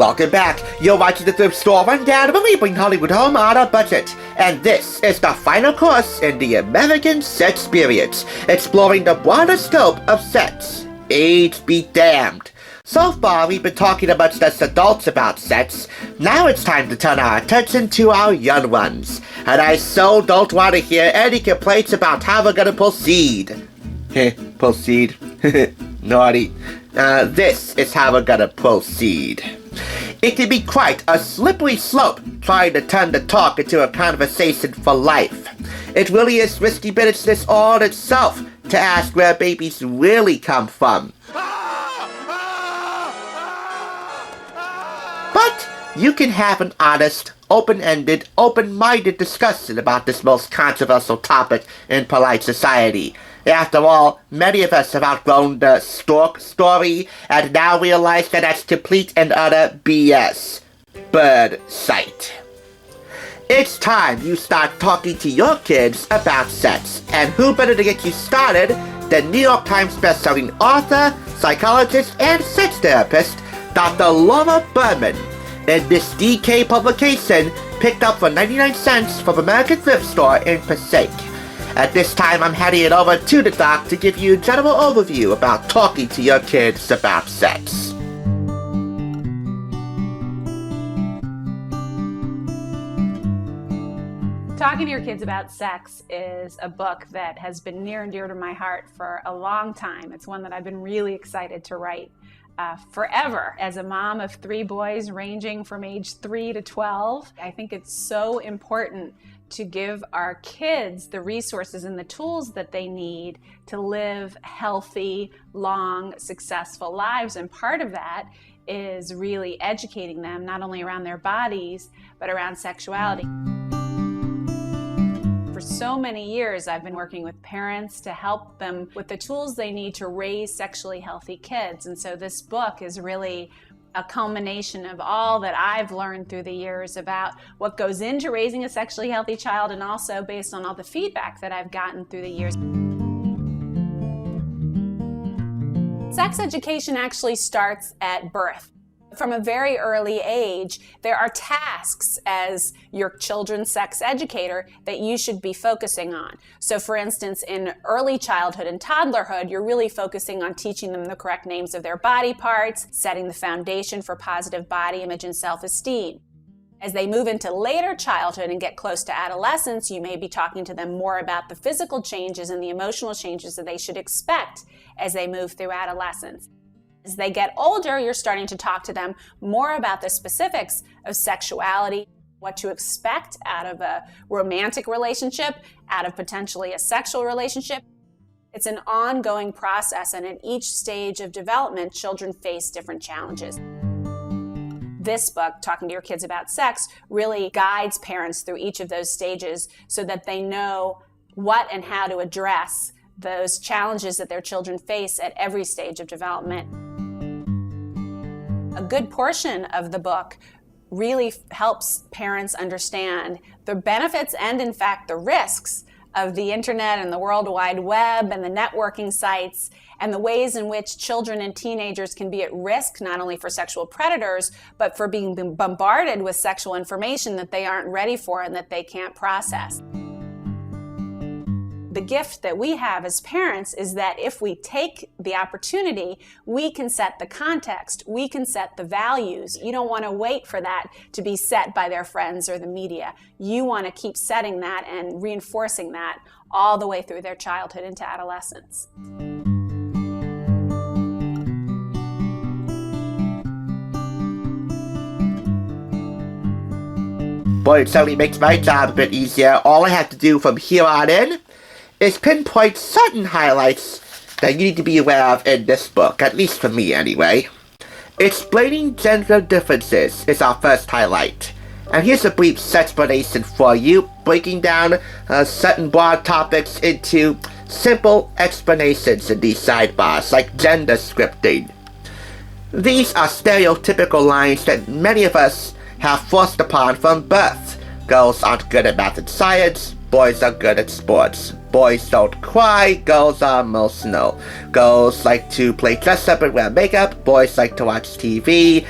Welcome back. You're watching the Thrift Store Rundown, where we bring Hollywood home on a budget. And this is the final course in the American sex experience, exploring the broader scope of sex. Age be damned. So far, we've been talking amongst us adults about sex. Now it's time to turn our attention to our young ones. And I so don't want to hear any complaints about how we're gonna proceed. Proceed. Naughty. This is how we're gonna proceed. It can be quite a slippery slope trying to turn the talk into a conversation for life. It really is risky business all itself to ask where babies really come from. But you can have an honest, open-ended, open-minded discussion about this most controversial topic in polite society. After all, many of us have outgrown the stork story and now realize that that's complete and utter BS. Bird sight. It's time you start talking to your kids about sex, and who better to get you started than New York Times bestselling author, psychologist, and sex therapist, Dr. Laura Berman, in this DK publication picked up for 99 cents from American Thrift Store in Passaic. At this time, I'm handing it over to the doc to give you a general overview about talking to your kids about sex. Talking to Your Kids About Sex is a book that has been near and dear to my heart for a long time. It's one that I've been really excited to write forever. As a mom of 3 boys ranging from age 3 to 12, I think it's so important to give our kids the resources and the tools that they need to live healthy, long, successful lives. And part of that is really educating them not only around their bodies, but around sexuality. For so many years, I've been working with parents to help them with the tools they need to raise sexually healthy kids. And so this book is really a culmination of all that I've learned through the years about what goes into raising a sexually healthy child, and also based on all the feedback that I've gotten through the years. Sex education actually starts at birth. From a very early age, there are tasks as your children's sex educator that you should be focusing on. So for instance, in early childhood and toddlerhood, you're really focusing on teaching them the correct names of their body parts, setting the foundation for positive body image and self-esteem. As they move into later childhood and get close to adolescence, you may be talking to them more about the physical changes and the emotional changes that they should expect as they move through adolescence. As they get older, you're starting to talk to them more about the specifics of sexuality, what to expect out of a romantic relationship, out of potentially a sexual relationship. It's an ongoing process, and at each stage of development, children face different challenges. This book, Talking to Your Kids About Sex, really guides parents through each of those stages so that they know what and how to address those challenges that their children face at every stage of development. A good portion of the book really helps parents understand the benefits and, in fact, the risks of the internet and the World Wide Web and the networking sites, and the ways in which children and teenagers can be at risk not only for sexual predators, but for being bombarded with sexual information that they aren't ready for and that they can't process. The gift that we have as parents is that if we take the opportunity, we can set the context, we can set the values. You don't want to wait for that to be set by their friends or the media. You want to keep setting that and reinforcing that all the way through their childhood into adolescence. Boy, it certainly makes my job a bit easier. All I have to do from here on in is pinpoint certain highlights that you need to be aware of in this book, at least for me anyway. Explaining gender differences is our first highlight. And here's a brief explanation for you, breaking down certain broad topics into simple explanations in these sidebars, like gender scripting. These are stereotypical lines that many of us have forced upon from birth. Girls aren't good at math and science, boys are good at sports. Boys don't cry, girls are emotional. Girls like to play dress up and wear makeup, boys like to watch TV.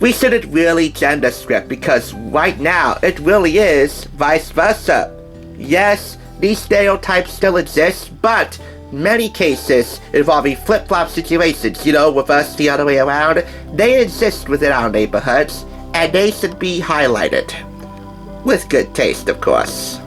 We shouldn't really gender script because right now it really is vice versa. Yes, these stereotypes still exist, but many cases involving flip-flop situations, reverse the other way around, they exist within our neighborhoods, and they should be highlighted. With good taste, of course.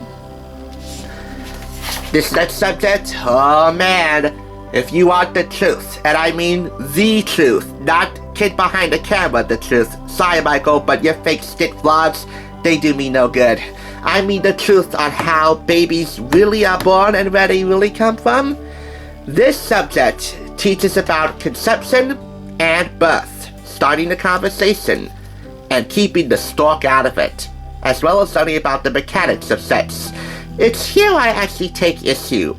This next subject, oh man, if you want the truth, and I mean the truth, not kid behind the camera the truth. Sorry, Michael, but your fake stick vlogs, they do me no good. I mean the truth on how babies really are born and where they really come from. This subject teaches about conception and birth, starting the conversation, and keeping the stork out of it, as well as learning about the mechanics of sex. It's here I actually take issue.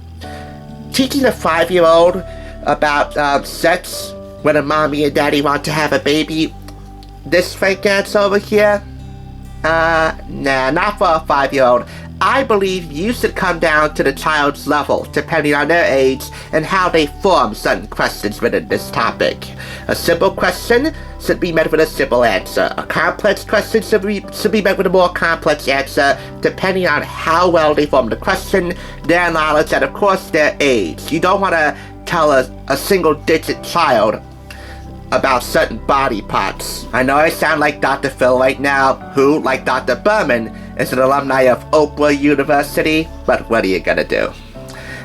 Teaching a 5-year-old about sex when a mommy and daddy want to have a baby, this fake answer over here, nah, not for a 5-year-old. I believe you should come down to the child's level, depending on their age and how they form certain questions within this topic. A simple question should be met with a simple answer. A complex question should be met with a more complex answer, depending on how well they form the question, their knowledge, and of course their age. You don't want to tell a single-digit child about certain body parts. I know I sound like Dr. Phil right now, who, like Dr. Berman, is an alumni of OPRAH University, but what are you gonna do?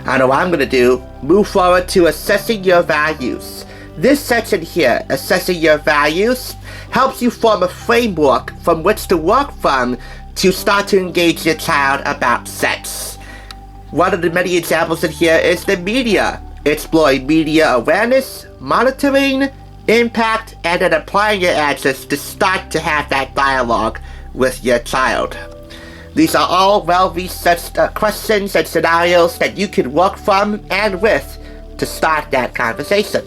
I know what I'm gonna do. Move forward to assessing your values. This section here, assessing your values, helps you form a framework from which to work from to start to engage your child about sex. One of the many examples in here is the media. Exploring media awareness, monitoring, impact, and then applying your answers to start to have that dialogue with your child. These are all well-researched questions and scenarios that you can work from and with to start that conversation.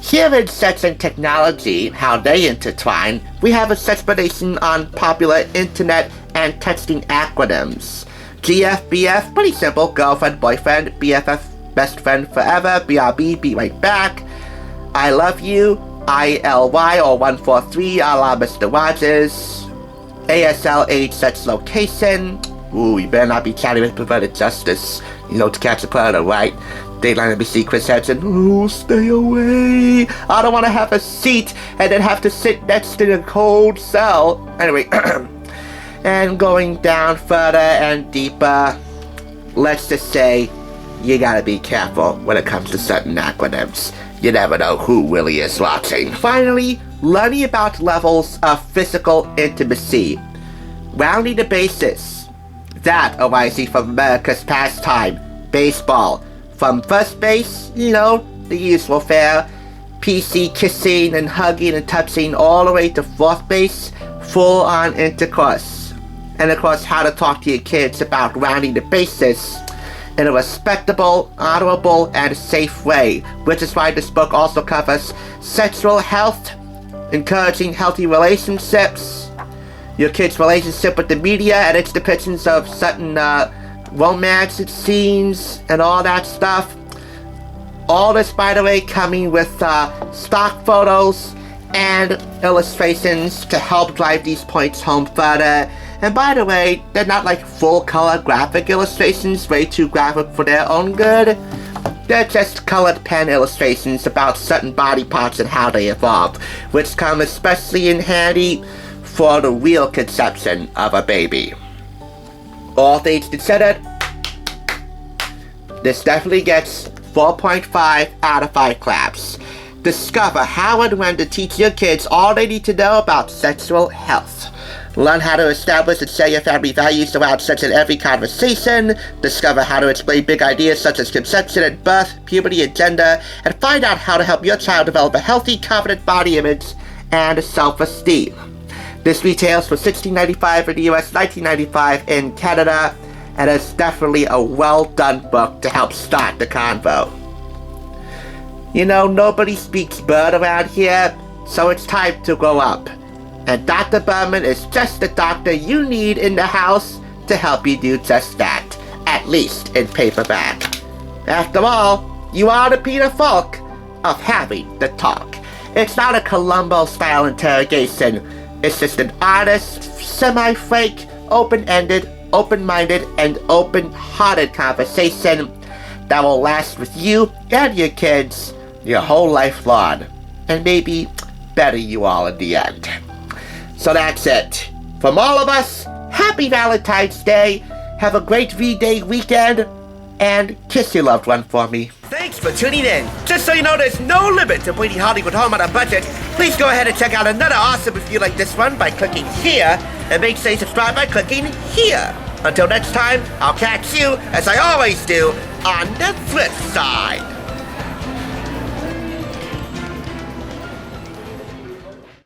Here in Sex and Technology, how they intertwine, we have a explanation on popular internet and texting acronyms. GFBF, pretty simple, girlfriend, boyfriend. BFF, best friend forever. BRB, be right back. I love you. ILY, or 143, a la Mr. Rogers. ASL, age, sex, location. Ooh, you better not be chatting with perverted justice. To catch a predator, right? Dateline NBC, Chris Hansen. Ooh, stay away. I don't want to have a seat and then have to sit next to the cold cell. Anyway, and going down further and deeper, let's just say you gotta be careful when it comes to certain acronyms. You never know who really is watching. Finally, learning about levels of physical intimacy. Rounding the bases. That arising from America's pastime, baseball. From first base, the usual fare. PC kissing and hugging and touching all the way to fourth base, full-on intercourse. And of course, how to talk to your kids about rounding the bases in a respectable, honorable, and safe way, which is why this book also covers sexual health, encouraging healthy relationships, your kid's relationship with the media and its depictions of certain romance scenes and all that stuff. All this, by the way, coming with stock photos and illustrations to help drive these points home further. And by the way, they're not like full-color graphic illustrations, way too graphic for their own good. They're just colored pen illustrations about certain body parts and how they evolve, which come especially in handy for the real conception of a baby. All things considered, this definitely gets 4.5 out of 5 claps. Discover how and when to teach your kids all they need to know about sexual health. Learn how to establish and share your family values around sex in every conversation. Discover how to explain big ideas such as conception and birth, puberty and gender, and find out how to help your child develop a healthy, confident body image and self-esteem. This retails for $16.95 in the US, $19.95 in Canada, and it's definitely a well-done book to help start the convo. Nobody speaks bird around here, so it's time to grow up. And Dr. Berman is just the doctor you need in the house to help you do just that, at least in paperback. After all, you are the Peter Falk of having the talk. It's not a Columbo-style interrogation. It's just an honest, semi-frank, open-ended, open-minded, and open-hearted conversation that will last with you and your kids your whole life long, and maybe better you all in the end. So that's it. From all of us, happy Valentine's Day, have a great V-Day weekend, and kiss your loved one for me. Thanks for tuning in. Just so you know, there's no limit to bringing Hollywood home on a budget. Please go ahead and check out another awesome review like this one by clicking here, and make sure you subscribe by clicking here. Until next time, I'll catch you, as I always do, on the flip side.